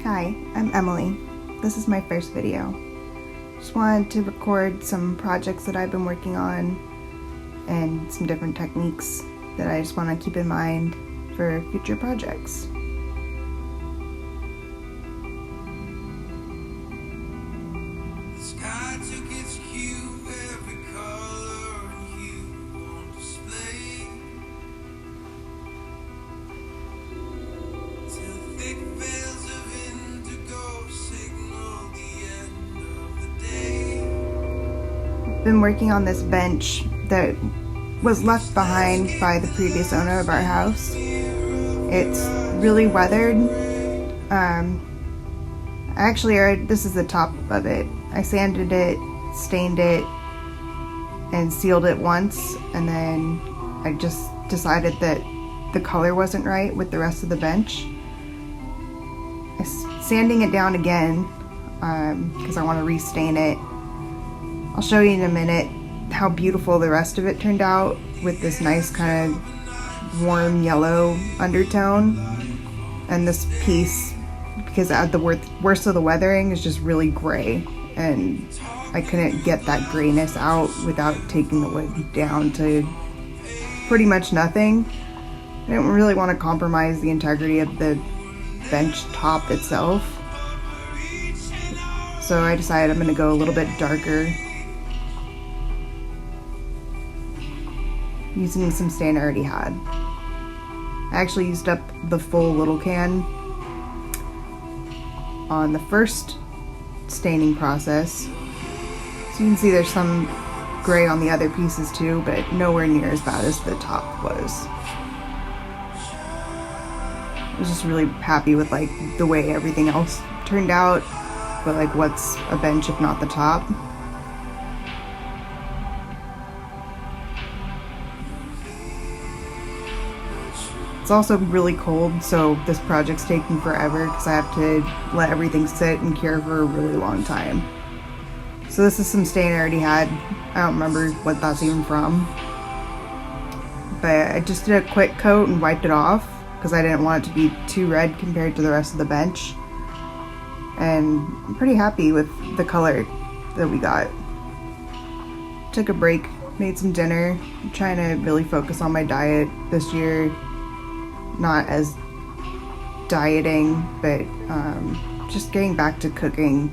Hi, I'm Emily. This is my first video. Just wanted to record some projects that I've been working on and some different techniques that I just want to keep in mind for future projects. Been working on this bench that was left behind by the previous owner of our house. It's really weathered. This is the top of it. I sanded it, stained it, and sealed it once, and then I just decided that the color wasn't right with the rest of the bench. I'm sanding it down again because I want to restain it. I'll show you in a minute how beautiful the rest of it turned out with this nice kind of warm yellow undertone. And this piece, because at the worst of the weathering, is just really gray, and I couldn't get that grayness out without taking the wood down to pretty much nothing. I didn't really want to compromise the integrity of the bench top itself, so I decided I'm going to go a little bit darker using some stain I already had. I actually used up the full little can on the first staining process. So you can see there's some gray on the other pieces too, but nowhere near as bad as the top was. I was just really happy with like the way everything else turned out, but like what's a bench if not the top? It's also really cold, so this project's taking forever because I have to let everything sit and cure for a really long time. So this is some stain I already had. I don't remember what that's even from. But I just did a quick coat and wiped it off because I didn't want it to be too red compared to the rest of the bench. And I'm pretty happy with the color that we got. Took a break, made some dinner. I'm trying to really focus on my diet this year. Not as dieting, but just getting back to cooking.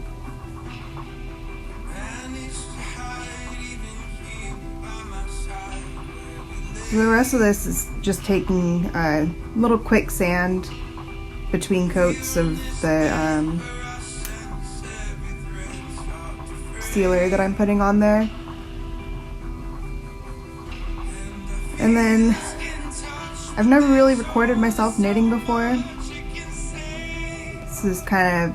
So the rest of this is just taking a little quick sand between coats of the sealer that I'm putting on there. And then I've never really recorded myself knitting before. This is kind of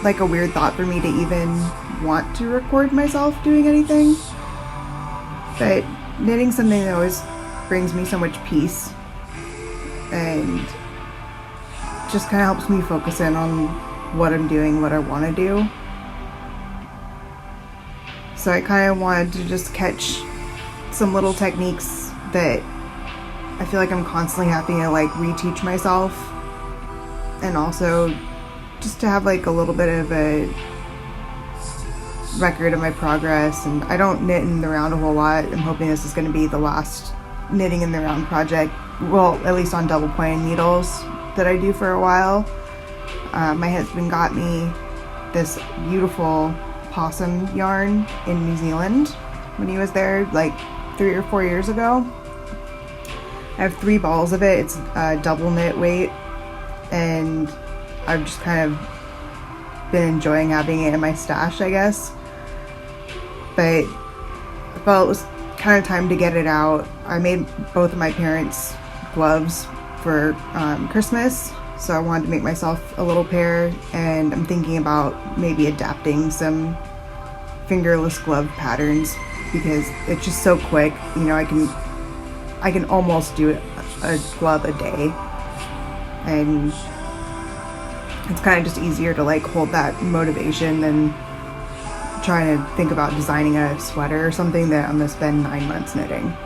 like a weird thought for me to even want to record myself doing anything. But knitting's something that always brings me so much peace and just kind of helps me focus in on what I'm doing, what I want to do. So I kind of wanted to just catch some little techniques that I feel like I'm constantly having to like reteach myself, and also just to have like a little bit of a record of my progress. And I don't knit in the round a whole lot. I'm hoping this is going to be the last knitting in the round project, well, at least on double pointed needles, that I do for a while. My husband got me this beautiful possum yarn in New Zealand when he was there like 3 or 4 years ago. I have 3 balls of it. It's double knit weight, and I've just kind of been enjoying having it in my stash, I guess. But I felt it was kind of time to get it out. I made both of my parents gloves for Christmas, so I wanted to make myself a little pair, and I'm thinking about maybe adapting some fingerless glove patterns because it's just so quick. You know, I can almost do a glove a day, and it's kind of just easier to like hold that motivation than trying to think about designing a sweater or something that I'm gonna spend 9 months knitting.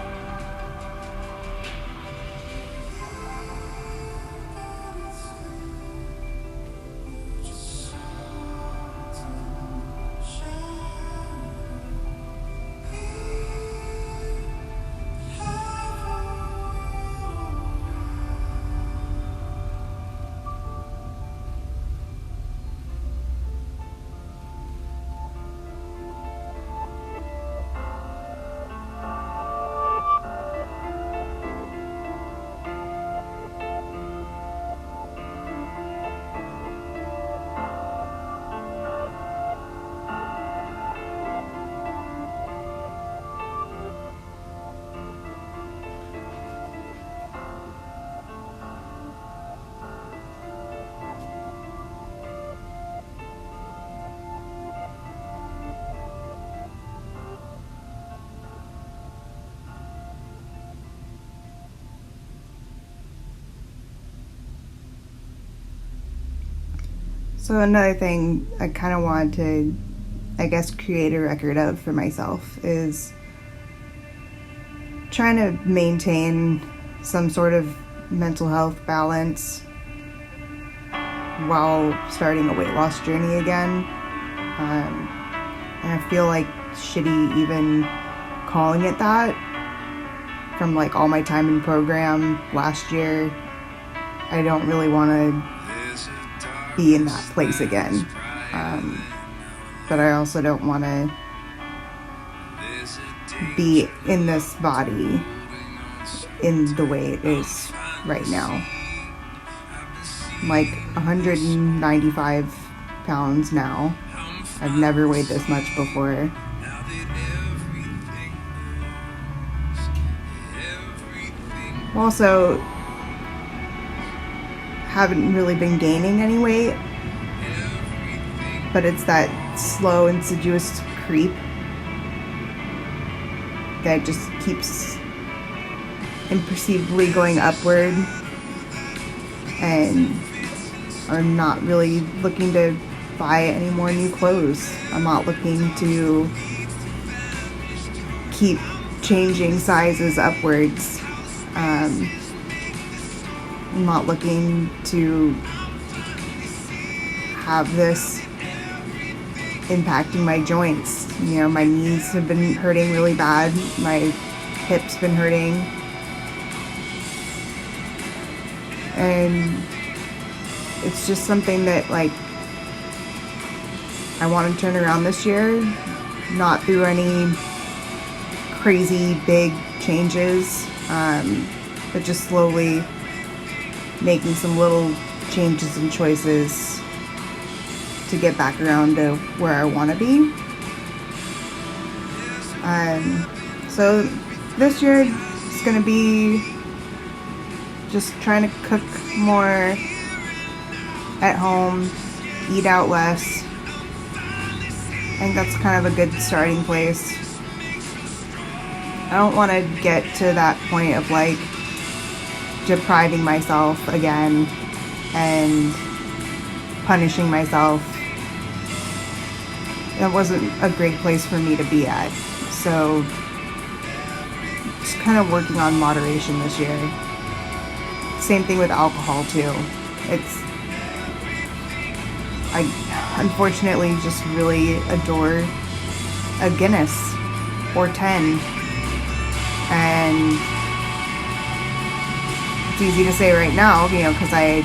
So another thing I kind of want to, I guess, create a record of for myself is trying to maintain some sort of mental health balance while starting a weight loss journey again. And I feel like shitty even calling it that from like all my time in program last year. I don't really want to be in that place again. But I also don't want to be in this body in the way it is right now. I'm like 195 pounds now. I've never weighed this much before. Also, haven't really been gaining any weight, but it's that slow, insidious creep that just keeps imperceptibly going upward, and I'm not really looking to buy any more new clothes. I'm not looking to keep changing sizes upwards. I'm not looking to have this impacting my joints. You know, my knees have been hurting really bad. My hips been hurting. And it's just something that, like, I want to turn around this year, not through any crazy big changes, but just slowly making some little changes and choices to get back around to where I want to be. So this year it's going to be just trying to cook more at home, eat out less. I think that's kind of a good starting place. I don't want to get to that point of like depriving myself again and punishing myself. That wasn't a great place for me to be at. So just kind of working on moderation this year. Same thing with alcohol too. I unfortunately just really adore a Guinness or 10. And it's easy to say right now, you know, because I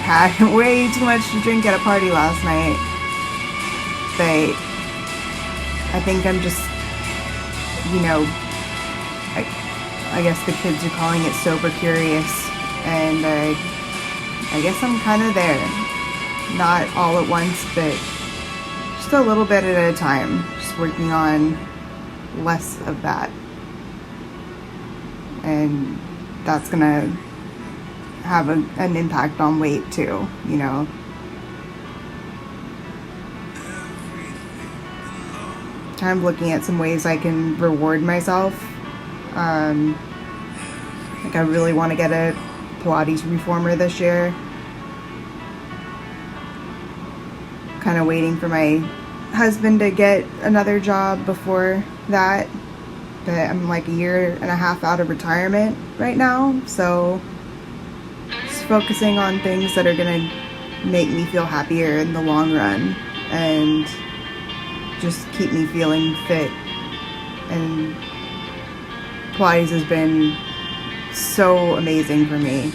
had way too much to drink at a party last night. But I think I'm just, you know, I guess the kids are calling it sober curious. And I guess I'm kind of there. Not all at once, but just a little bit at a time. Just working on less of that. And that's going to have an impact on weight too, you know. Kind of looking at some ways I can reward myself. Like I really want to get a Pilates reformer this year. Kind of waiting for my husband to get another job before that. But I'm like a year and a half out of retirement right now, so just focusing on things that are gonna make me feel happier in the long run and just keep me feeling fit. And Pilates has been so amazing for me,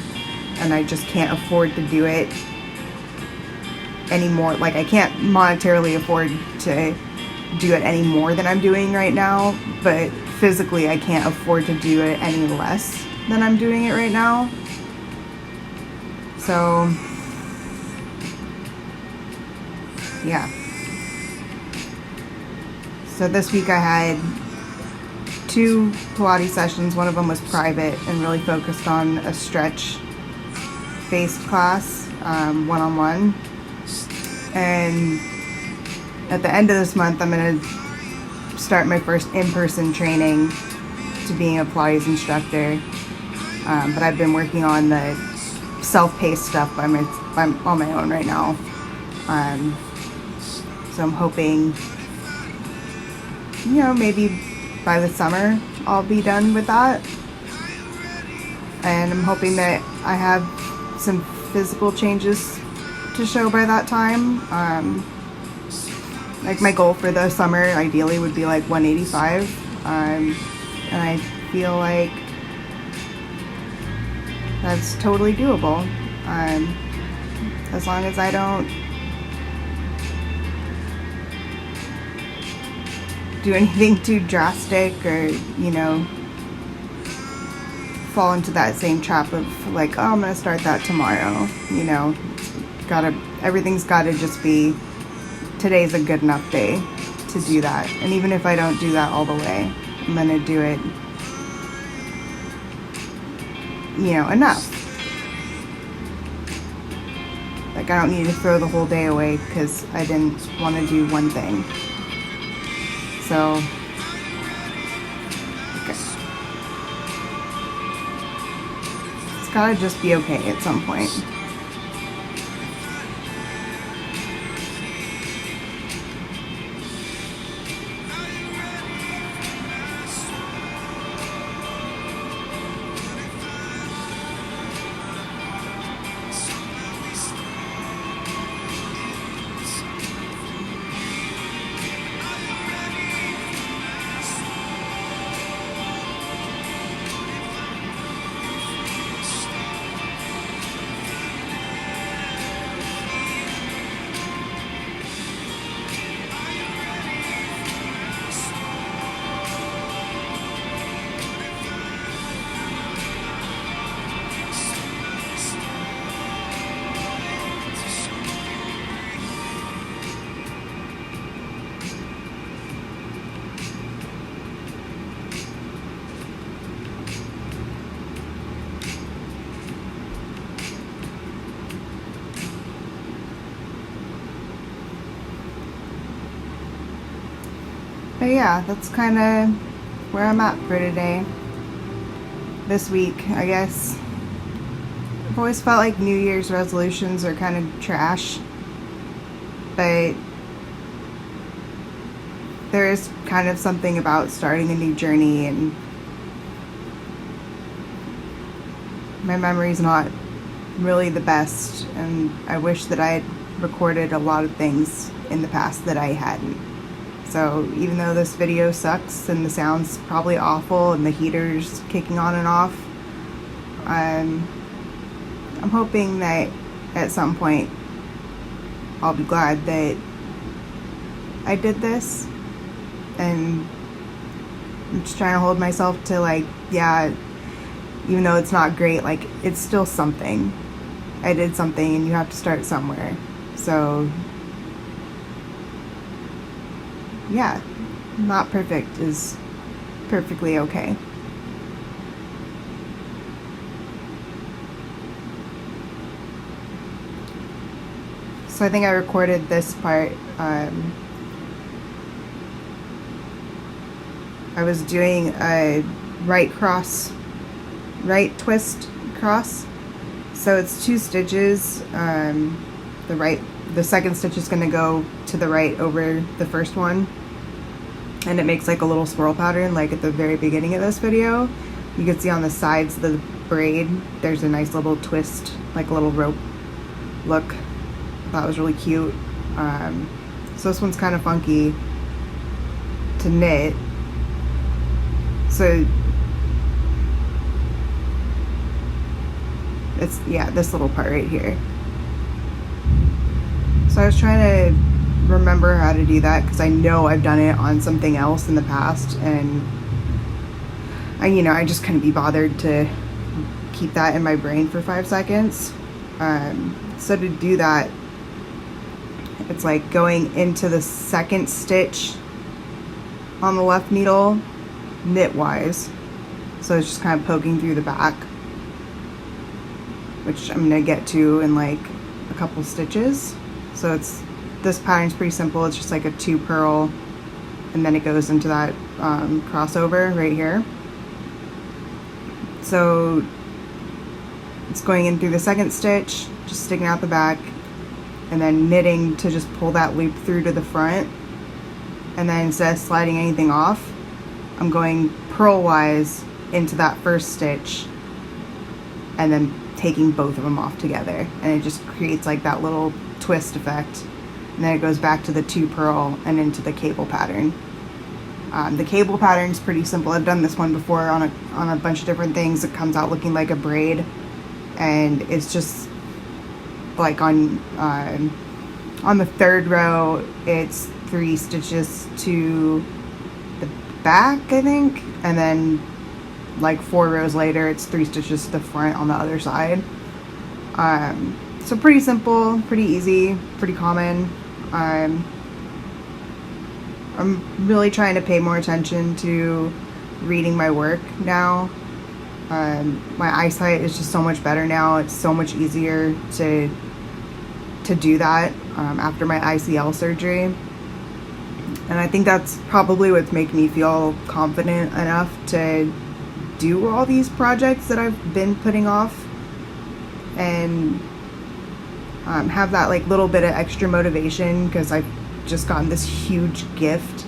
and I just can't afford to do it anymore. Like, I can't monetarily afford to do it any more than I'm doing right now, but physically I can't afford to do it any less than I'm doing it right now. So yeah. So this week I had 2 Pilates sessions. One of them was private and really focused on a stretch based class, one-on-one. And at the end of this month, I'm going to start my first in-person training to being a Pilates instructor. But I've been working on the self-paced stuff on my own right now. So I'm hoping, maybe by the summer I'll be done with that. And I'm hoping that I have some physical changes to show by that time. Like my goal for the summer ideally would be like 185. And I feel like that's totally doable. As long as I don't do anything too drastic or, fall into that same trap of like, oh, I'm gonna start that tomorrow. Everything's gotta just be, today's a good enough day to do that. And even if I don't do that all the way, I'm gonna do it, enough. Like, I don't need to throw the whole day away because I didn't want to do one thing. So, okay. It's gotta just be okay at some point. But yeah, that's kind of where I'm at for today. This week, I guess. I've always felt like New Year's resolutions are kind of trash. But there is kind of something about starting a new journey, and my memory's not really the best, and I wish that I had recorded a lot of things in the past that I hadn't. So even though this video sucks and the sound's probably awful and the heater's kicking on and off, I'm hoping that at some point I'll be glad that I did this. And I'm just trying to hold myself to, like, yeah, even though it's not great, like, it's still something. I did something, and you have to start somewhere. So yeah, not perfect is perfectly okay. So I think I recorded this part. I was doing a right twist cross. So it's 2 stitches. The second stitch is going to go to the right over the first one, and it makes like a little swirl pattern like at the very beginning of this video. You can see on the sides of the braid there's a nice little twist, like a little rope look. That was really cute. So this one's kind of funky to knit. So it's, yeah, this little part right here. So I was trying to remember how to do that because I know I've done it on something else in the past, and I just couldn't be bothered to keep that in my brain for 5 seconds. So to do that, it's like going into the second stitch on the left needle knit-wise. So it's just kind of poking through the back, which I'm gonna get to in like a couple stitches. So this pattern's pretty simple. It's just like a 2 purl, and then it goes into that crossover right here. So it's going in through the second stitch, just sticking out the back, and then knitting to just pull that loop through to the front. And then instead of sliding anything off, I'm going purlwise into that first stitch and then taking both of them off together, and it just creates like that little twist effect. And then it goes back to the 2 purl and into the cable pattern. The cable pattern is pretty simple. I've done this one before on a bunch of different things. It comes out looking like a braid, and it's just like on the 3rd row, it's 3 stitches to the back, I think, and then like 4 rows later, it's 3 stitches to the front on the other side. So pretty simple, pretty easy, pretty common. I'm really trying to pay more attention to reading my work now. My eyesight is just so much better now. It's so much easier to do that after my ICL surgery. And I think that's probably what's making me feel confident enough to do all these projects that I've been putting off, and have that like little bit of extra motivation, because I've just gotten this huge gift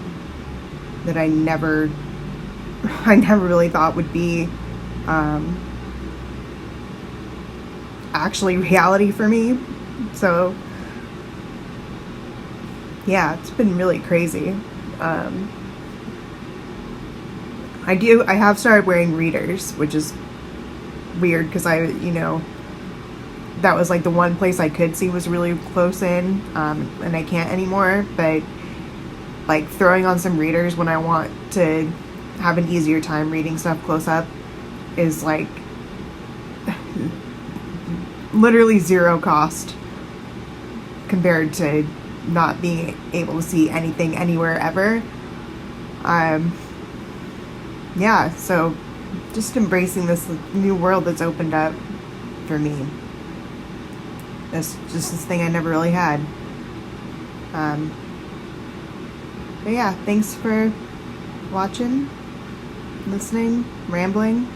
that I never really thought would be actually reality for me. So yeah, it's been really crazy. I have started wearing readers, which is weird because that was like the one place I could see was really close in, and I can't anymore. But like throwing on some readers when I want to have an easier time reading stuff close up is like literally zero cost compared to not being able to see anything anywhere ever. Yeah, so just embracing this new world that's opened up for me. It's just this thing I never really had. But yeah, thanks for watching, listening, rambling.